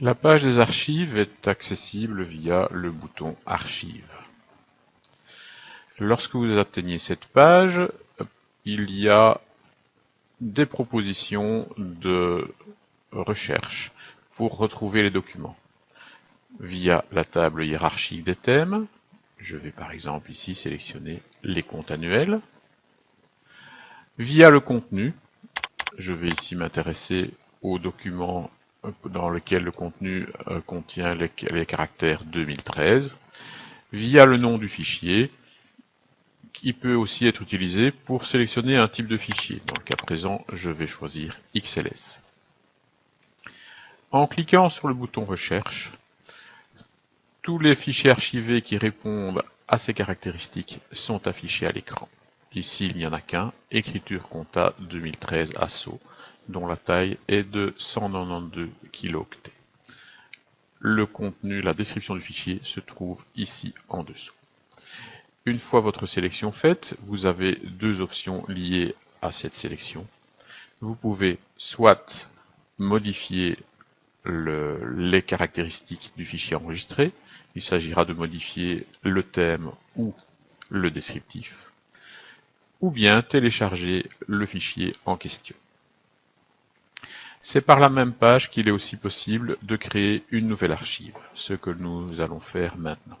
La page des archives est accessible via le bouton Archives. Lorsque vous atteignez cette page, il y a des propositions de recherche pour retrouver les documents. Via la table hiérarchique des thèmes, je vais par exemple ici sélectionner les comptes annuels. Via le contenu, je vais ici m'intéresser aux documents dans lequel le contenu contient les caractères 2013. Via le nom du fichier, qui peut aussi être utilisé pour sélectionner un type de fichier. Dans le cas présent, je vais choisir XLS. En cliquant sur le bouton Recherche, tous les fichiers archivés qui répondent à ces caractéristiques sont affichés à l'écran. Ici, il n'y en a qu'un, écriture compta 2013 ASSO, dont la taille est de 192 kilooctets. Le contenu, la description du fichier se trouve ici en dessous. Une fois votre sélection faite, vous avez deux options liées à cette sélection. Vous pouvez soit modifier les caractéristiques du fichier enregistré, il s'agira de modifier le thème ou le descriptif, ou bien télécharger le fichier en question. C'est par la même page qu'il est aussi possible de créer une nouvelle archive, ce que nous allons faire maintenant.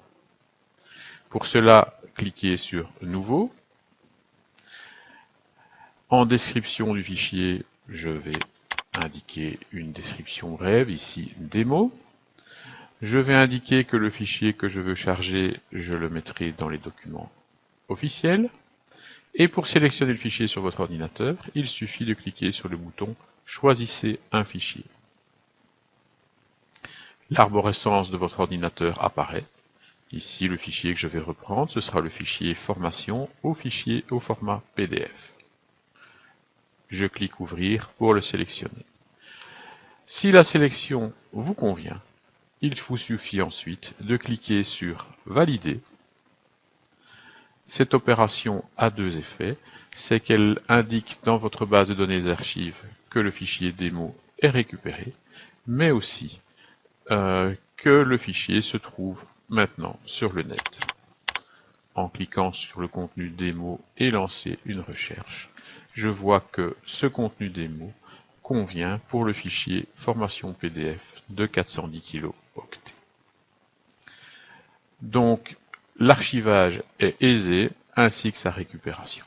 Pour cela, cliquez sur Nouveau. En description du fichier, je vais indiquer une description brève, ici démo. Je vais indiquer que le fichier que je veux charger, je le mettrai dans les documents officiels. Et pour sélectionner le fichier sur votre ordinateur, il suffit de cliquer sur le bouton Choisissez un fichier. L'arborescence de votre ordinateur apparaît. Ici, le fichier que je vais reprendre, ce sera le fichier formation au fichier au format PDF. Je clique Ouvrir pour le sélectionner. Si la sélection vous convient, il vous suffit ensuite de cliquer sur Valider. Cette opération a deux effets, c'est qu'elle indique dans votre base de données d'archives que le fichier démo est récupéré, mais aussi que le fichier se trouve maintenant sur le net. En cliquant sur le contenu démo et lancer une recherche, je vois que ce contenu démo convient pour le fichier formation PDF de 410 kilooctets. Donc, l'archivage est aisé ainsi que sa récupération.